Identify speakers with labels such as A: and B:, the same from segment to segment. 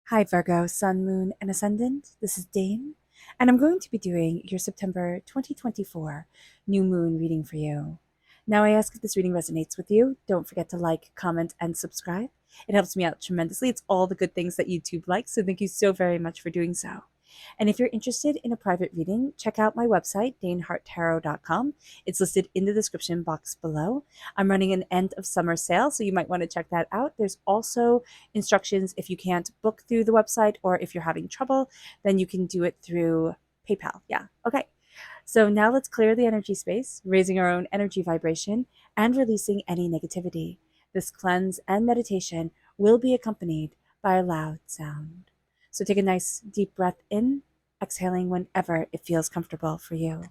A: Hi, Virgo, Sun, Moon, and Ascendant. This is Dane, and I'm going to be doing your September 2024 new moon reading for you. Now, I ask if this reading resonates with you. Don't forget to like, comment, and subscribe. It helps me out tremendously. It's all the good things that YouTube likes, so thank you so very much for doing so. And if you're interested in a private reading, check out my website, daneharttarot.com. It's listed in the description box below. I'm running an end of summer sale, so you might want to check that out. There's also instructions if you can't book through the website, or if you're having trouble, then you can do it through PayPal. Yeah. Okay. So now let's clear the energy space, raising our own energy vibration and releasing any negativity. This cleanse and meditation will be accompanied by a loud sound. So take a nice deep breath in, exhaling whenever it feels comfortable for you.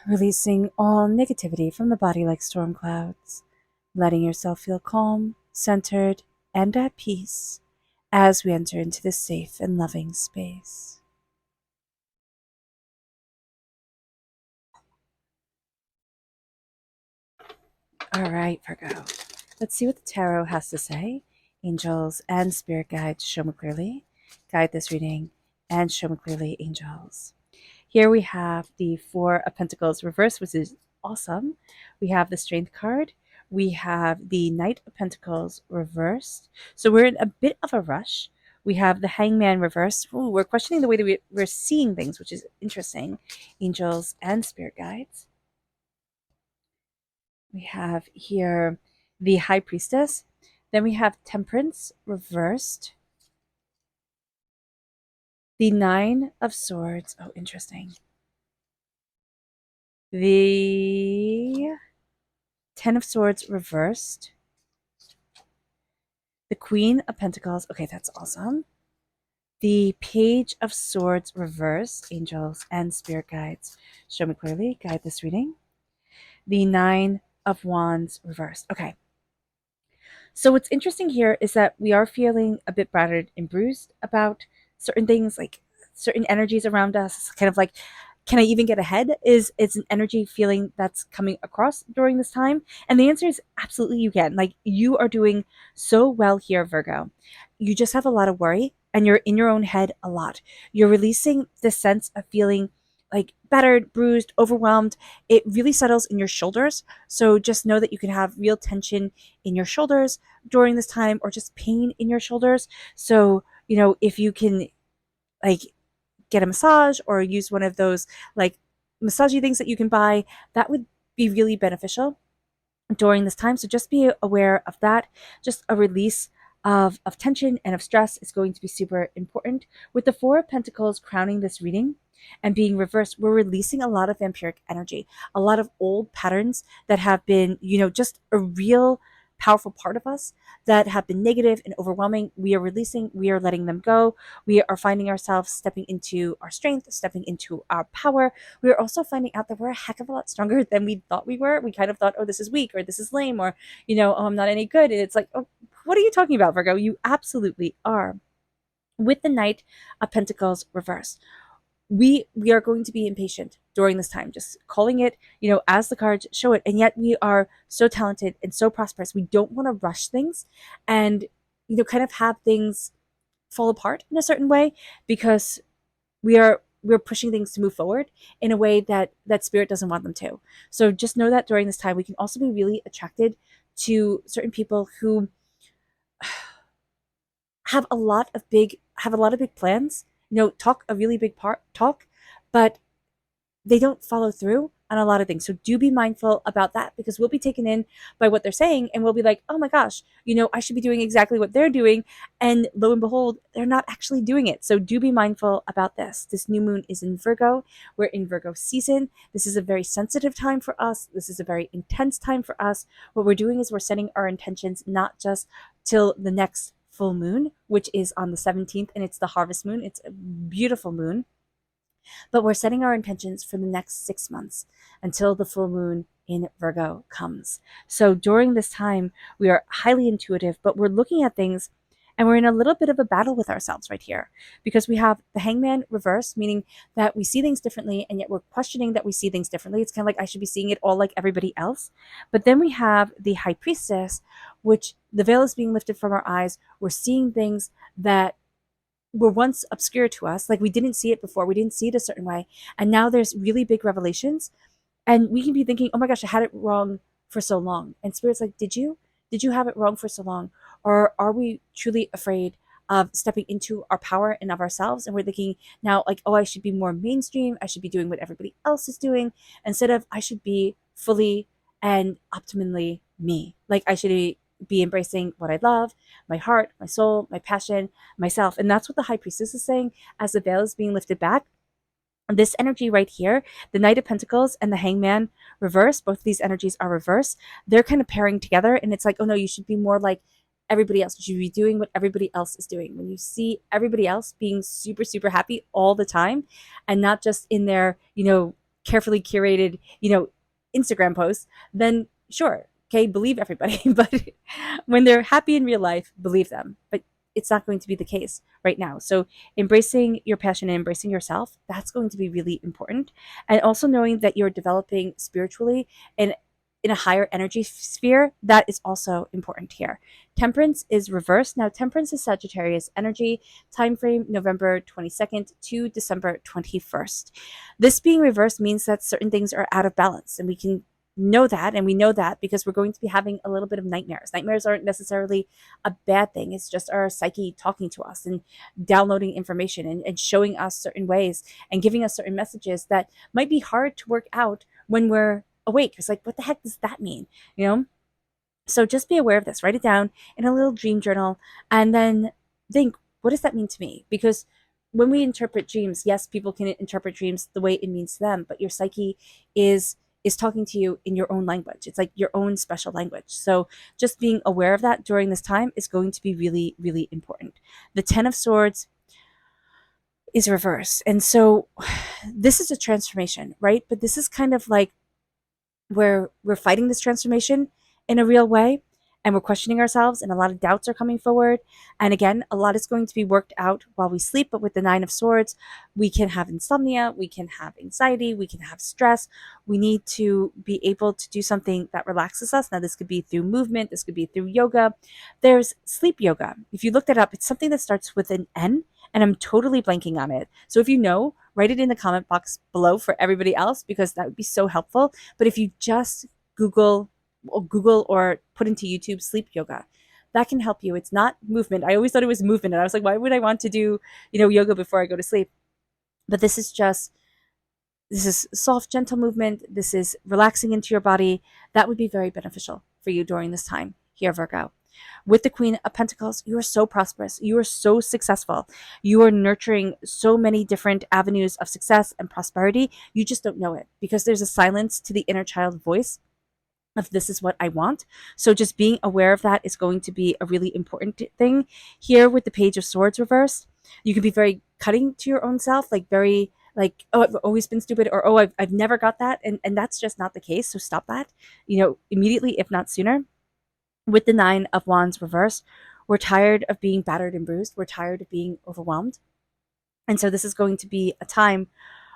A: Releasing all negativity from the body like storm clouds, letting yourself feel calm, centered, and at peace as we enter into this safe and loving space. All right, Virgo. Let's see what the tarot has to say. Angels and spirit guides, show me clearly. Guide this reading and show me clearly, angels. Here we have the Four of Pentacles reversed, which is awesome. We have the Strength card. We have the Knight of Pentacles reversed. So we're in a bit of a rush. We have the Hangman reversed. Ooh, we're questioning the way that we're seeing things, which is interesting. Angels and spirit guides. We have here the High Priestess. Then we have Temperance reversed. The Nine of Swords. Oh, interesting. The Ten of Swords reversed. The Queen of Pentacles. Okay, that's awesome. The Page of Swords reversed. Angels and spirit guides, show me clearly. Guide this reading. The Nine of Wands reversed. Okay. So what's interesting here is that we are feeling a bit battered and bruised about certain things, like certain energies around us. It's kind of like, can I even get ahead? Is an energy feeling that's coming across during this time? And the answer is absolutely you can. Like, you are doing so well here, Virgo. You just have a lot of worry and you're in your own head a lot. You're releasing this sense of feeling like battered, bruised, overwhelmed. It really settles in your shoulders. So just know that you can have real tension in your shoulders during this time, or just pain in your shoulders. So, if you can, like, get a massage or use one of those like massagey things that you can buy, that would be really beneficial during this time. So just be aware of that. Just a release of tension and of stress is going to be super important. With the Four of Pentacles crowning this reading and being reversed, we're releasing a lot of vampiric energy, a lot of old patterns that have been, just a real powerful part of us that have been negative and overwhelming. We are releasing, we are letting them go. We are finding ourselves stepping into our strength, stepping into our power. We are also finding out that we're a heck of a lot stronger than we thought we were. We kind of thought, oh, this is weak, or this is lame, or, oh, I'm not any good. And it's like, oh, what are you talking about, Virgo? You absolutely are. With the Knight of Pentacles reversed, we are going to be impatient during this time, just calling it, as the cards show it. And yet we are so talented and so prosperous. We don't want to rush things and, kind of have things fall apart in a certain way, because we're pushing things to move forward in a way that spirit doesn't want them to. So just know that during this time we can also be really attracted to certain people who have a lot of big plans, talk a really big talk, but they don't follow through on a lot of things. So do be mindful about that, because we'll be taken in by what they're saying and we'll be like, oh my gosh, I should be doing exactly what they're doing. And lo and behold, they're not actually doing it. So do be mindful about this. This new moon is in Virgo. We're in Virgo season. This is a very sensitive time for us. This is a very intense time for us. What we're doing is we're setting our intentions not just till the next full moon, which is on the 17th, and it's the harvest moon. It's a beautiful moon. But we're setting our intentions for the next 6 months until the full moon in Virgo comes. So during this time, we are highly intuitive, but we're looking at things and we're in a little bit of a battle with ourselves right here, because we have the hangman reverse, meaning that we see things differently and yet we're questioning that we see things differently. It's kind of like I should be seeing it all like everybody else. But then we have the high priestess, which the veil is being lifted from our eyes. We're seeing things that were once obscure to us, like we didn't see it before, we didn't see it a certain way, and now there's really big revelations, and we can be thinking, oh my gosh, I had it wrong for so long. And Spirit's like, did you have it wrong for so long? Or are we truly afraid of stepping into our power and of ourselves, and we're thinking now like, oh, I should be more mainstream, I should be doing what everybody else is doing, instead of I should be fully and optimally me. Like I should be embracing what I love, my heart, my soul, my passion, myself. And that's what the high priestess is saying as the veil is being lifted back. This energy right here, the Knight of Pentacles and the Hangman reverse, both of these energies are reverse. They're kind of pairing together, and it's like, oh no, you should be more like everybody else. You should be doing what everybody else is doing. When you see everybody else being super, super happy all the time, and not just in their, carefully curated, Instagram posts, then sure, okay, believe everybody. But when they're happy in real life, believe them. But it's not going to be the case right now. So embracing your passion and embracing yourself, that's going to be really important. And also knowing that you're developing spiritually and in a higher energy sphere, that is also important here. Temperance is reversed. Now, Temperance is Sagittarius energy, time frame November 22nd to December 21st. This being reversed means that certain things are out of balance, and we can know that, and we know that because we're going to be having a little bit of nightmares. Nightmares aren't necessarily a bad thing. It's just our psyche talking to us and downloading information and showing us certain ways and giving us certain messages that might be hard to work out when we're awake. It's like, what the heck does that mean? So just be aware of this. Write it down in a little dream journal, and then think, what does that mean to me? Because when we interpret dreams, yes, people can interpret dreams the way it means to them, but your psyche is talking to you in your own language. It's like your own special language. So just being aware of that during this time is going to be really, really important. The 10 of Swords is reversed. And so this is a transformation, right? But this is kind of like where we're fighting this transformation in a real way, and we're questioning ourselves, and a lot of doubts are coming forward. And again, a lot is going to be worked out while we sleep. But with the 9 of Swords, we can have insomnia, we can have anxiety, we can have stress. We need to be able to do something that relaxes us. Now, this could be through movement, this could be through yoga. There's sleep yoga. If you look that up, it's something that starts with an N, and I'm totally blanking on it. So if you know, write it in the comment box below for everybody else, because that would be so helpful. But if you just Google or put into YouTube sleep yoga, that can help you. It's not movement. I always thought it was movement, and I was like, why would I want to do yoga before I go to sleep? But this is soft, gentle movement. This is relaxing into your body. That would be very beneficial for you during this time here, Virgo. With the Queen of Pentacles, you are so prosperous. You are so successful. You are nurturing so many different avenues of success and prosperity. You just don't know it, because there's a silence to the inner child voice of this is what I want. So just being aware of that is going to be a really important thing. Here with the Page of Swords reversed, you can be very cutting to your own self, like very like, oh, I've always been stupid, or oh, I've never got that. And that's just not the case. So stop that, immediately, if not sooner. With the 9 of Wands reversed, we're tired of being battered and bruised. We're tired of being overwhelmed. And so this is going to be a time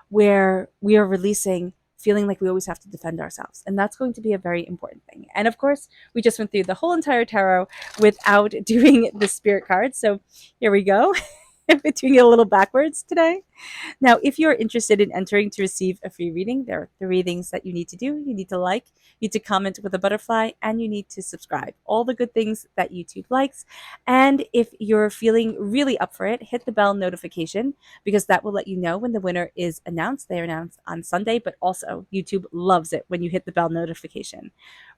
A: where we are releasing feeling like we always have to defend ourselves. And that's going to be a very important thing. And of course, we just went through the whole entire tarot without doing the spirit cards. So here we go. I'm doing it a little backwards today. Now, if you're interested in entering to receive a free reading, there are 3 things that you need to do. You need to like, you need to comment with a butterfly, and you need to subscribe. All the good things that YouTube likes. And if you're feeling really up for it, hit the bell notification because that will let you know when the winner is announced. They are announced on Sunday, but also YouTube loves it when you hit the bell notification.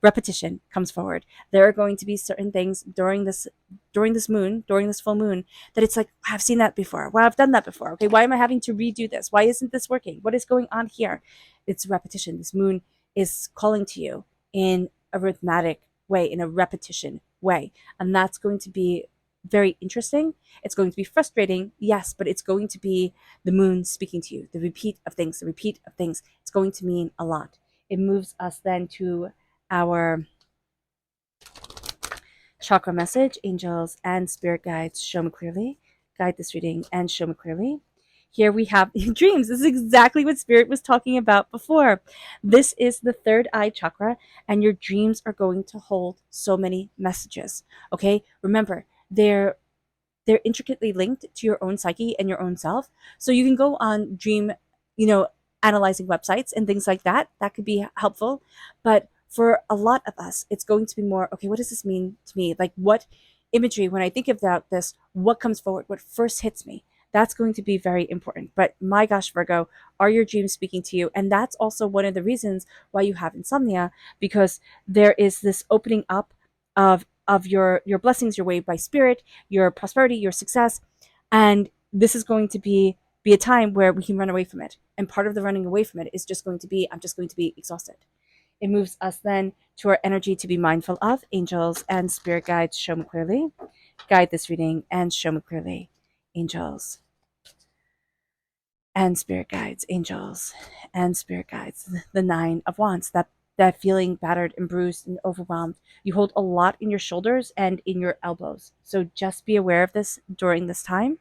A: Repetition comes forward. There are going to be certain things during this full moon, that it's like, I've seen that before. Well, I've done that before. Okay, why am I having to redo this? Why isn't this working? What is going on here? It's repetition. This moon is calling to you in a rhythmic way, in a repetition way. And that's going to be very interesting. It's going to be frustrating, yes, but it's going to be the moon speaking to you. The repeat of things, the repeat of things. It's going to mean a lot. It moves us then to our chakra message. Angels and spirit guides, show me clearly. Guide this reading and show me clearly. Here we have dreams. This is exactly what Spirit was talking about before. This is the third eye chakra, and your dreams are going to hold so many messages. Okay, remember, they're intricately linked to your own psyche and your own self. So you can go on dream, analyzing websites and things like that. That could be helpful. But for a lot of us, it's going to be more, okay, what does this mean to me? Like, what imagery, when I think about this, what comes forward, what first hits me? That's going to be very important. But my gosh, Virgo, are your dreams speaking to you? And that's also one of the reasons why you have insomnia, because there is this opening up of your blessings, your way by spirit, your prosperity, your success. And this is going to be a time where we can run away from it. And part of the running away from it is just going to be, I'm just going to be exhausted. It moves us then to our energy to be mindful of. Angels and spirit guides, show me clearly. Guide this reading and show me clearly. Angels and spirit guides, angels and spirit guides. The 9 of Wands, that feeling battered and bruised and overwhelmed. You hold a lot in your shoulders and in your elbows. So just be aware of this during this time,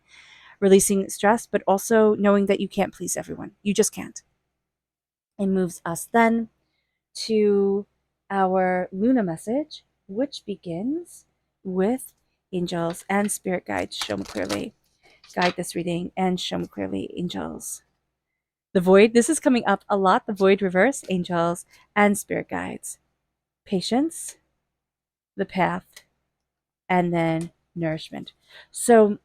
A: releasing stress, but also knowing that you can't please everyone. You just can't. It moves us then to our Lunar message, which begins with angels and spirit guides, show me clearly. Guide this reading and show me clearly, angels. The void, this is coming up a lot. The void reverse, angels and spirit guides. Patience, the path, and then nourishment. So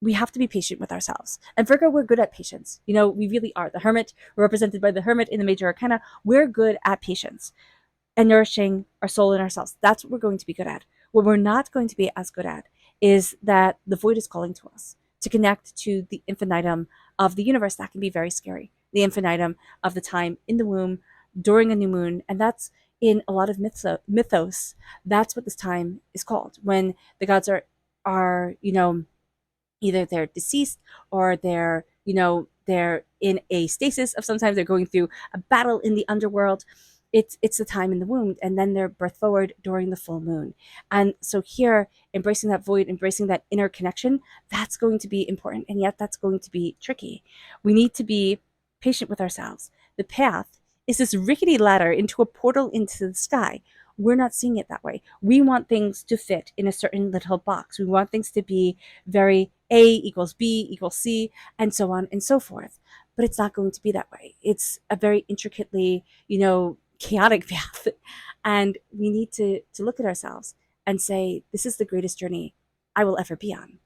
A: we have to be patient with ourselves. And Virgo, we're good at patience. We really are. The Hermit, represented by the Hermit in the major arcana, we're good at patience and nourishing our soul and ourselves. That's what we're going to be good at. What we're not going to be as good at is that the void is calling to us to connect to the infinitum of the universe. That can be very scary. The infinitum of the time in the womb during a new moon. And that's in a lot of mythos. That's what this time is called. When the gods are either they're deceased or they're in a stasis of sometimes they're going through a battle in the underworld. It's the time in the womb, and then they're birthed forward during the full moon. And so here, embracing that void, embracing that inner connection, that's going to be important, and yet that's going to be tricky. We need to be patient with ourselves. The path is this rickety ladder into a portal into the sky. We're not seeing it that way. We want things to fit in a certain little box. We want things to be very A equals B equals C, and so on and so forth. But it's not going to be that way. It's a very intricately, chaotic path. And we need to look at ourselves and say, this is the greatest journey I will ever be on.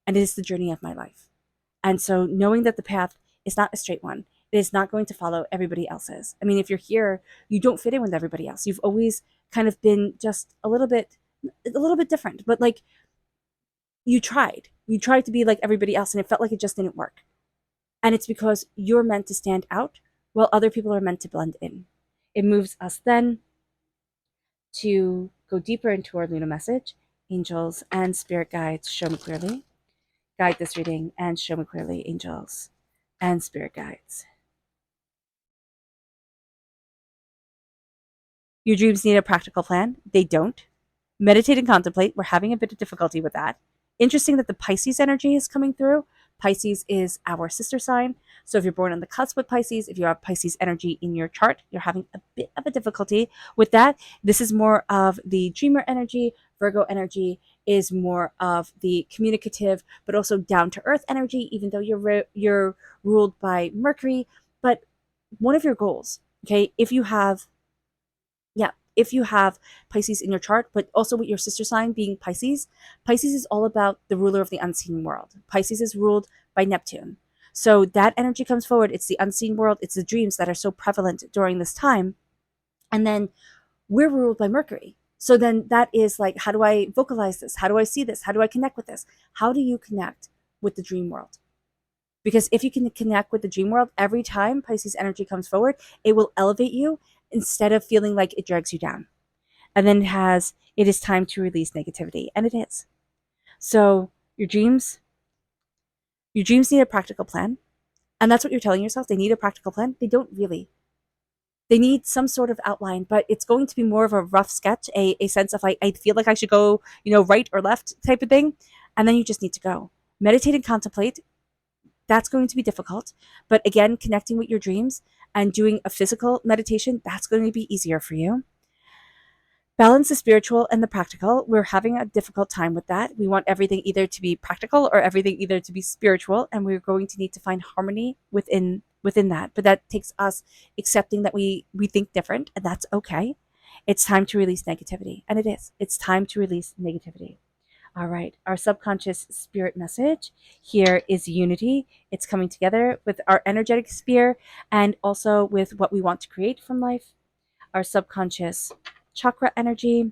A: And it is the journey of my life. And so knowing that the path is not a straight one, it is not going to follow everybody else's. I mean, if you're here, you don't fit in with everybody else. You've always kind of been just a little bit different, but like you tried to be like everybody else and it felt like it just didn't work. And it's because you're meant to stand out while other people are meant to blend in. It moves us then to go deeper into our Lunar message. Angels and spirit guides, show me clearly. Guide this reading and show me clearly, angels and spirit guides. Your dreams need a practical plan. They don't. Meditate and contemplate. We're having a bit of difficulty with that. Interesting that the Pisces energy is coming through. Pisces is our sister sign. So if you're born on the cusp with Pisces, if you have Pisces energy in your chart, you're having a bit of a difficulty with that. This is more of the dreamer energy, Virgo energy is more of the communicative, but also down to earth energy, even though you're ruled by Mercury. But one of your goals, okay, if you have Pisces in your chart, but also with your sister sign being Pisces, Pisces is all about the ruler of the unseen world. Pisces is ruled by Neptune. So that energy comes forward. It's the unseen world. It's the dreams that are so prevalent during this time. And then we're ruled by Mercury. So then that is like, how do I vocalize this? How do I see this? How do I connect with this? How do you connect with the dream world? Because if you can connect with the dream world, every time Pisces energy comes forward, it will elevate you instead of feeling like it drags you down. And then it is time to release negativity. And it is. So your dreams need a practical plan. And that's what you're telling yourself. They need a practical plan. They don't really. They need some sort of outline, but it's going to be more of a rough sketch, a sense of I feel like I should go, right or left type of thing. And then you just need to go. Meditate and contemplate. That's going to be difficult. But again, connecting with your dreams and doing a physical meditation, that's going to be easier for you. Balance the spiritual and the practical. We're having a difficult time with that. We want everything either to be practical or everything either to be spiritual, and we're going to need to find harmony within that. But that takes us accepting that we think different, and that's okay. It's time to release negativity, and it is. It's time to release negativity. All right, our subconscious spirit message here is unity. It's coming together with our energetic sphere and also with what we want to create from life. Our subconscious chakra energy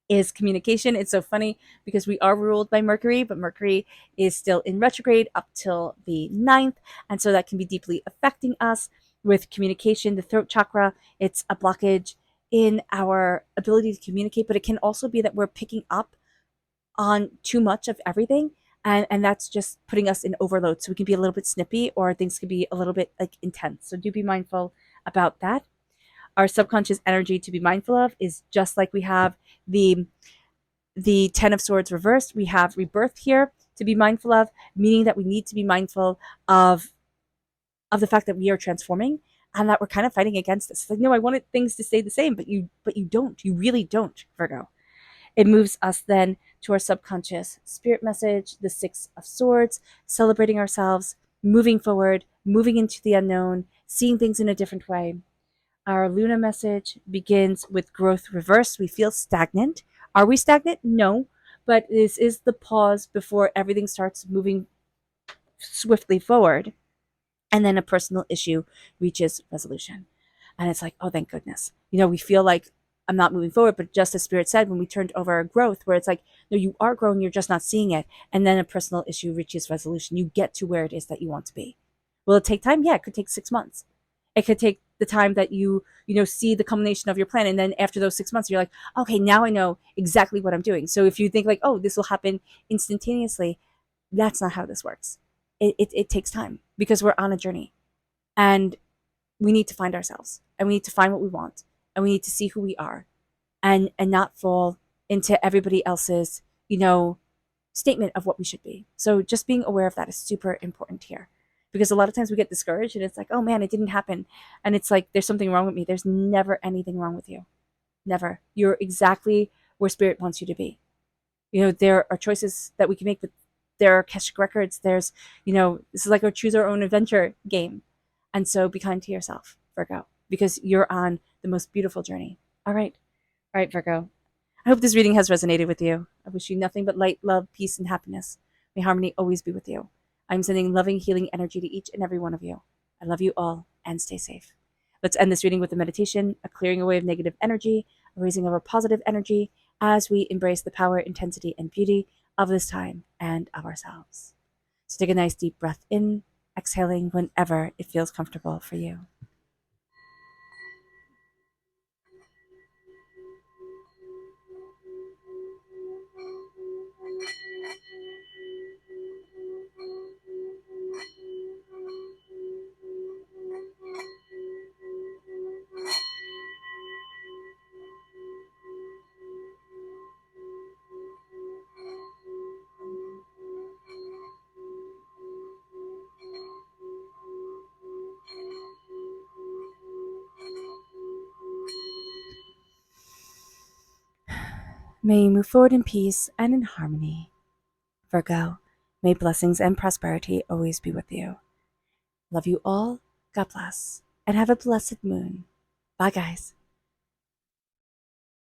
A: is communication. It's so funny because we are ruled by Mercury, but Mercury is still in retrograde up till the 9th. And so that can be deeply affecting us with communication. The throat chakra, it's a blockage in our ability to communicate, but it can also be that we're picking up on too much of everything. And that's just putting us in overload. So we can be a little bit snippy or things can be a little bit like intense. So do be mindful about that. Our subconscious energy to be mindful of is just like we have the 10 of swords reversed, we have rebirth here to be mindful of, meaning that we need to be mindful of the fact that we are transforming and that we're kind of fighting against this. It's like, no, I wanted things to stay the same, but you don't. You really don't, Virgo. It moves us then to our subconscious spirit message, the 6 of swords, celebrating ourselves, moving forward, moving into the unknown, seeing things in a different way. Our Lunar message begins with growth reversed. We feel stagnant. Are we stagnant? No, but this is the pause before everything starts moving swiftly forward. And then a personal issue reaches resolution. And it's like, oh, thank goodness. We feel like I'm not moving forward, but just as Spirit said, when we turned over our growth, where it's like, no, you are growing, you're just not seeing it. And then a personal issue reaches resolution. You get to where it is that you want to be. Will it take time? Yeah, it could take 6 months. It could take the time that you see the culmination of your plan. And then after those 6 months, you're like, okay, now I know exactly what I'm doing. So if you think like, oh, this will happen instantaneously, that's not how this works. It takes time because we're on a journey and we need to find ourselves and we need to find what we want and we need to see who we are and not fall into everybody else's, statement of what we should be. So just being aware of that is super important here because a lot of times we get discouraged and it's like, oh man, it didn't happen. And it's like, there's something wrong with me. There's never anything wrong with you. Never. You're exactly where spirit wants you to be. There are choices that we can make, but there are Akashic records. There's, this is like a choose our own adventure game. And so be kind to yourself, Virgo, because you're on the most beautiful journey. All right. All right, Virgo. I hope this reading has resonated with you. I wish you nothing but light, love, peace, and happiness. May harmony always be with you. I'm sending loving, healing energy to each and every one of you. I love you all and stay safe. Let's end this reading with a meditation, a clearing away of negative energy, a raising of our positive energy as we embrace the power, intensity, and beauty of this time and of ourselves. So take a nice deep breath in, exhaling whenever it feels comfortable for you. May you move forward in peace and in harmony. Virgo, may blessings and prosperity always be with you. Love you all. God bless. And have a blessed moon. Bye, guys.